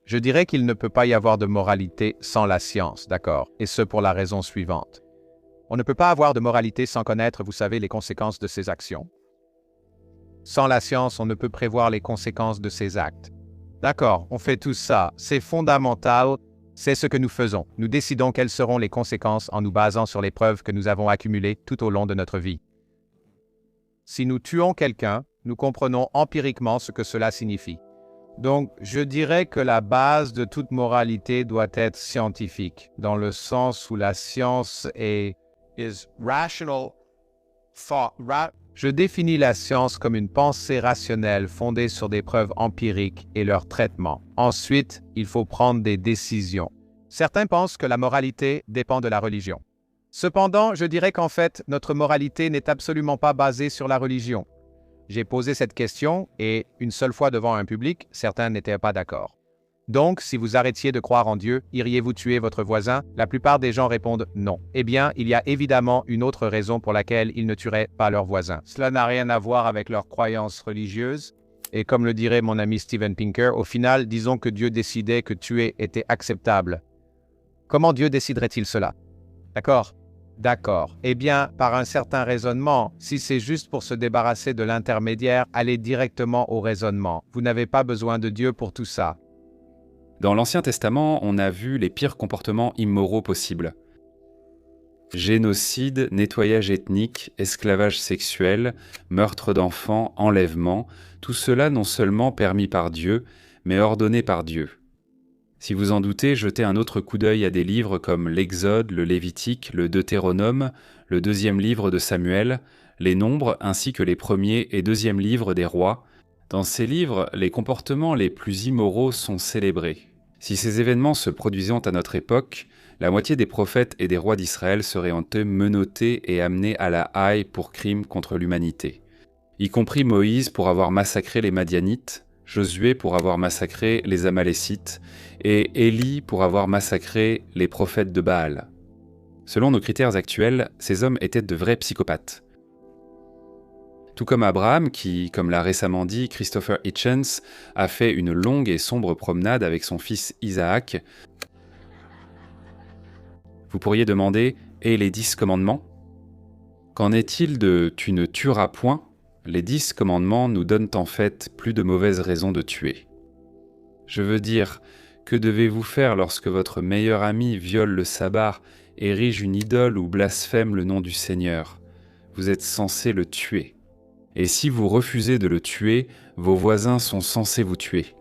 Je dirais qu'il ne peut pas y avoir de moralité sans la science, d'accord? Et ce pour la raison suivante. On ne peut pas avoir de moralité sans connaître, vous savez, les conséquences de ses actions. Sans la science, on ne peut prévoir les conséquences de ses actes. D'accord, on fait tout ça, c'est fondamental, c'est ce que nous faisons. Nous décidons quelles seront les conséquences en nous basant sur les preuves que nous avons accumulées tout au long de notre vie. Si nous tuons quelqu'un, nous comprenons empiriquement ce que cela signifie. Donc, je dirais que la base de toute moralité doit être scientifique, dans le sens où la science est rational thought. Je définis la science comme une pensée rationnelle fondée sur des preuves empiriques et leur traitement. Ensuite, il faut prendre des décisions. Certains pensent que la moralité dépend de la religion. Cependant, je dirais qu'en fait, notre moralité n'est absolument pas basée sur la religion. J'ai posé cette question et, une seule fois devant un public, certains n'étaient pas d'accord. Donc, si vous arrêtiez de croire en Dieu, iriez-vous tuer votre voisin? La plupart des gens répondent non. Eh bien, il y a évidemment une autre raison pour laquelle ils ne tueraient pas leur voisin. Cela n'a rien à voir avec leurs croyances religieuses. Et comme le dirait mon ami Steven Pinker, au final, disons que Dieu décidait que tuer était acceptable. Comment Dieu déciderait-il cela? D'accord? D'accord. Eh bien, par un certain raisonnement, si c'est juste pour se débarrasser de l'intermédiaire, allez directement au raisonnement. Vous n'avez pas besoin de Dieu pour tout ça. Dans l'Ancien Testament, on a vu les pires comportements immoraux possibles. Génocide, nettoyage ethnique, esclavage sexuel, meurtre d'enfants, enlèvement, tout cela non seulement permis par Dieu, mais ordonné par Dieu. Si vous en doutez, jetez un autre coup d'œil à des livres comme l'Exode, le Lévitique, le Deutéronome, le deuxième livre de Samuel, les Nombres ainsi que les premiers et deuxième livres des rois. Dans ces livres, les comportements les plus immoraux sont célébrés. Si ces événements se produisaient à notre époque, la moitié des prophètes et des rois d'Israël seraient honteux, menottés et amenés à la haie pour crimes contre l'humanité. Y compris Moïse pour avoir massacré les Madianites, Josué pour avoir massacré les Amalécites et Élie pour avoir massacré les prophètes de Baal. Selon nos critères actuels, ces hommes étaient de vrais psychopathes. Tout comme Abraham qui, comme l'a récemment dit Christopher Hitchens, a fait une longue et sombre promenade avec son fils Isaac. Vous pourriez demander « Et les 10 commandements ?» Qu'en est-il de « Tu ne tueras point ?» Les 10 commandements nous donnent en fait plus de mauvaises raisons de tuer. Je veux dire, que devez-vous faire lorsque votre meilleur ami viole le sabbat, érige une idole ou blasphème le nom du Seigneur? Vous êtes censé le tuer. Et si vous refusez de le tuer, vos voisins sont censés vous tuer.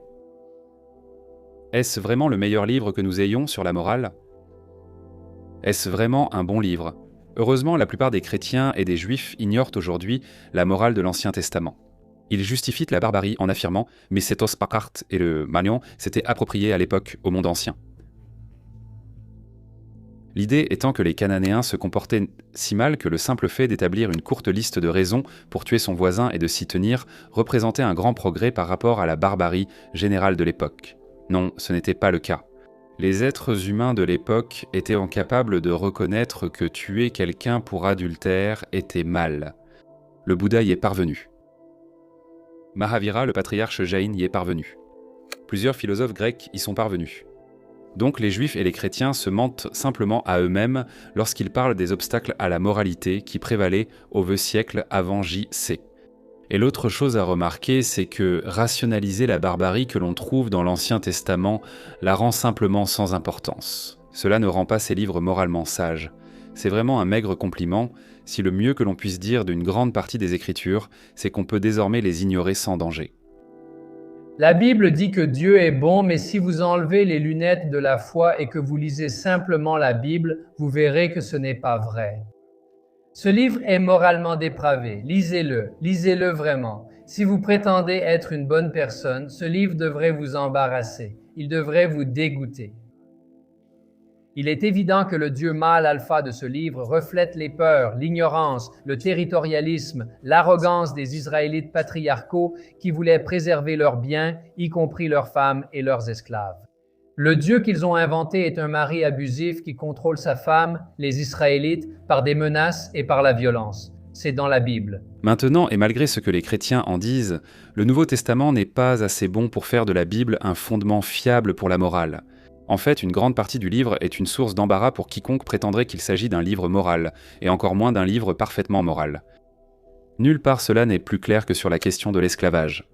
Est-ce vraiment le meilleur livre que nous ayons sur la morale? Est-ce vraiment un bon livre? Heureusement, la plupart des chrétiens et des juifs ignorent aujourd'hui la morale de l'Ancien Testament. Ils justifient la barbarie en affirmant « mais cet os pakart et le magnon s'étaient appropriés à l'époque au monde ancien ». L'idée étant que les Cananéens se comportaient si mal que le simple fait d'établir une courte liste de raisons pour tuer son voisin et de s'y tenir représentait un grand progrès par rapport à la barbarie générale de l'époque. Non, ce n'était pas le cas. Les êtres humains de l'époque étaient incapables de reconnaître que tuer quelqu'un pour adultère était mal. Le Bouddha y est parvenu. Mahavira, le patriarche Jain, y est parvenu. Plusieurs philosophes grecs y sont parvenus. Donc les juifs et les chrétiens se mentent simplement à eux-mêmes lorsqu'ils parlent des obstacles à la moralité qui prévalaient au siècle avant J.C. Et l'autre chose à remarquer, c'est que rationaliser la barbarie que l'on trouve dans l'Ancien Testament la rend simplement sans importance. Cela ne rend pas ces livres moralement sages. C'est vraiment un maigre compliment, si le mieux que l'on puisse dire d'une grande partie des Écritures, c'est qu'on peut désormais les ignorer sans danger. La Bible dit que Dieu est bon, mais si vous enlevez les lunettes de la foi et que vous lisez simplement la Bible, vous verrez que ce n'est pas vrai. Ce livre est moralement dépravé. Lisez-le vraiment. Si vous prétendez être une bonne personne, ce livre devrait vous embarrasser. Il devrait vous dégoûter. Il est évident que le Dieu mâle alpha de ce livre reflète les peurs, l'ignorance, le territorialisme, l'arrogance des Israélites patriarcaux qui voulaient préserver leurs biens, y compris leurs femmes et leurs esclaves. Le Dieu qu'ils ont inventé est un mari abusif qui contrôle sa femme, les Israélites, par des menaces et par la violence. c'est dans la Bible. Maintenant, et malgré ce que les chrétiens en disent, le Nouveau Testament n'est pas assez bon pour faire de la Bible un fondement fiable pour la morale. En fait, une grande partie du livre est une source d'embarras pour quiconque prétendrait qu'il s'agit d'un livre moral, et encore moins d'un livre parfaitement moral. Nulle part cela n'est plus clair que sur la question de l'esclavage.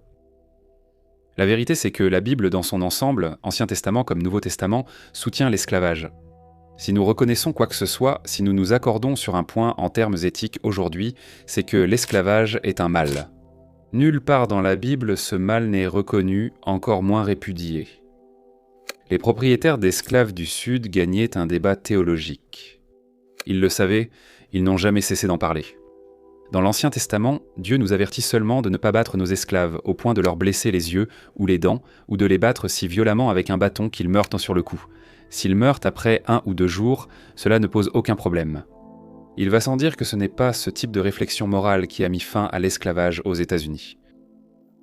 La vérité, c'est que la Bible dans son ensemble, Ancien Testament comme Nouveau Testament, soutient l'esclavage. Si nous reconnaissons quoi que ce soit, si nous nous accordons sur un point en termes éthiques aujourd'hui, c'est que l'esclavage est un mal. Nulle part dans la Bible ce mal n'est reconnu, encore moins répudié. Les propriétaires d'esclaves du Sud gagnaient un débat théologique. Ils le savaient, ils n'ont jamais cessé d'en parler. Dans l'Ancien Testament, Dieu nous avertit seulement de ne pas battre nos esclaves au point de leur blesser les yeux ou les dents, ou de les battre si violemment avec un bâton qu'ils meurent sur le coup. S'ils meurent après 1 ou 2 jours, cela ne pose aucun problème. Il va sans dire que ce n'est pas ce type de réflexion morale qui a mis fin à l'esclavage aux États-Unis.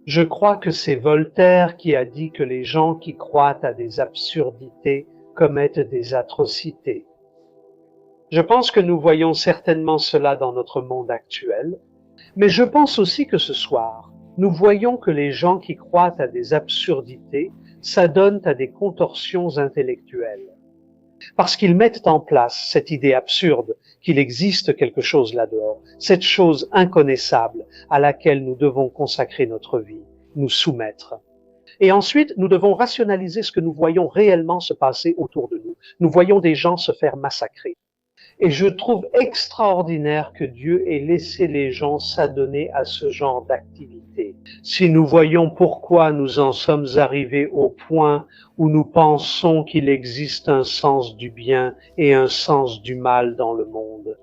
Je crois que c'est Voltaire qui a dit que les gens qui croient à des absurdités commettent des atrocités. Je pense que nous voyons certainement cela dans notre monde actuel, mais je pense aussi que ce soir, nous voyons que les gens qui croient à des absurdités s'adonnent à des contorsions intellectuelles. Parce qu'ils mettent en place cette idée absurde qu'il existe quelque chose là-dehors, cette chose inconnaissable à laquelle nous devons consacrer notre vie, nous soumettre. Et ensuite, nous devons rationaliser ce que nous voyons réellement se passer autour de nous. Nous voyons des gens se faire massacrer. Et je trouve extraordinaire que Dieu ait laissé les gens s'adonner à ce genre d'activité. Si nous voyons pourquoi nous en sommes arrivés au point où nous pensons qu'il existe un sens du bien et un sens du mal dans le monde.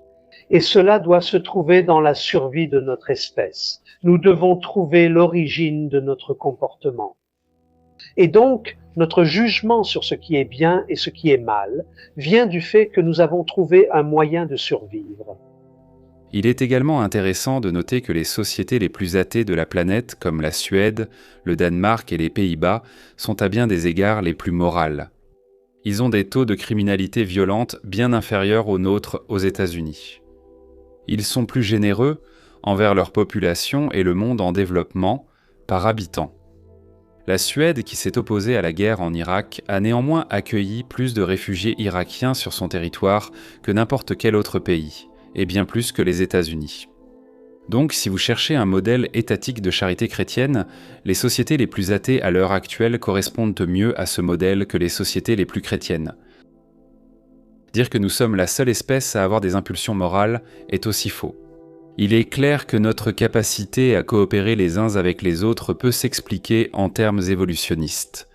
Et cela doit se trouver dans la survie de notre espèce. Nous devons trouver l'origine de notre comportement. Et donc, notre jugement sur ce qui est bien et ce qui est mal vient du fait que nous avons trouvé un moyen de survivre. Il est également intéressant de noter que les sociétés les plus athées de la planète, comme la Suède, le Danemark et les Pays-Bas, sont à bien des égards les plus morales. Ils ont des taux de criminalité violente bien inférieurs aux nôtres aux États-Unis. Ils sont plus généreux envers leur population et le monde en développement par habitant. La Suède, qui s'est opposée à la guerre en Irak, a néanmoins accueilli plus de réfugiés irakiens sur son territoire que n'importe quel autre pays, et bien plus que les États-Unis. Donc, si vous cherchez un modèle étatique de charité chrétienne, les sociétés les plus athées à l'heure actuelle correspondent mieux à ce modèle que les sociétés les plus chrétiennes. Dire que nous sommes la seule espèce à avoir des impulsions morales est aussi faux. Il est clair que notre capacité à coopérer les uns avec les autres peut s'expliquer en termes évolutionnistes.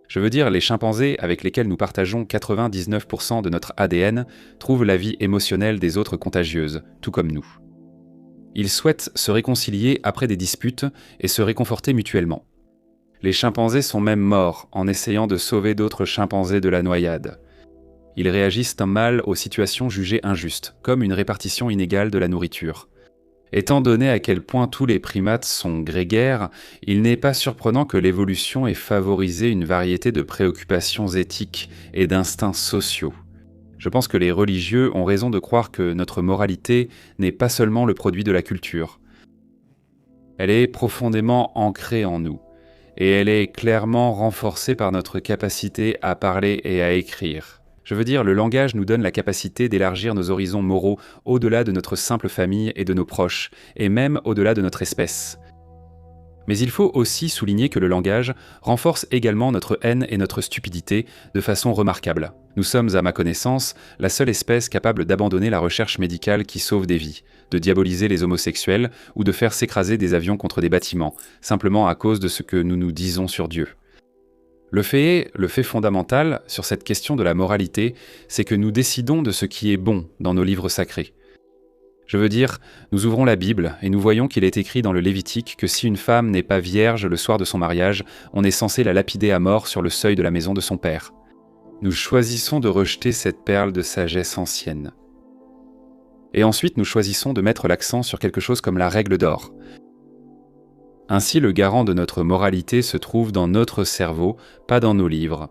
Je veux dire, les chimpanzés, avec lesquels nous partageons 99% de notre ADN, trouvent la vie émotionnelle des autres contagieuse, tout comme nous. Ils souhaitent se réconcilier après des disputes et se réconforter mutuellement. Les chimpanzés sont même morts en essayant de sauver d'autres chimpanzés de la noyade. Ils réagissent mal aux situations jugées injustes, comme une répartition inégale de la nourriture. Étant donné à quel point tous les primates sont grégaires, il n'est pas surprenant que l'évolution ait favorisé une variété de préoccupations éthiques et d'instincts sociaux. Je pense que les religieux ont raison de croire que notre moralité n'est pas seulement le produit de la culture. Elle est profondément ancrée en nous, et elle est clairement renforcée par notre capacité à parler et à écrire. Je veux dire, le langage nous donne la capacité d'élargir nos horizons moraux au-delà de notre simple famille et de nos proches, et même au-delà de notre espèce. Mais il faut aussi souligner que le langage renforce également notre haine et notre stupidité de façon remarquable. Nous sommes, à ma connaissance, la seule espèce capable d'abandonner la recherche médicale qui sauve des vies, de diaboliser les homosexuels ou de faire s'écraser des avions contre des bâtiments, simplement à cause de ce que nous nous disons sur Dieu. Le fait fondamental sur cette question de la moralité, c'est que nous décidons de ce qui est bon dans nos livres sacrés. Je veux dire, nous ouvrons la Bible et nous voyons qu'il est écrit dans le Lévitique que si une femme n'est pas vierge le soir de son mariage, on est censé la lapider à mort sur le seuil de la maison de son père. Nous choisissons de rejeter cette perle de sagesse ancienne. Et ensuite, nous choisissons de mettre l'accent sur quelque chose comme la règle d'or. Ainsi, le garant de notre moralité se trouve dans notre cerveau, pas dans nos livres.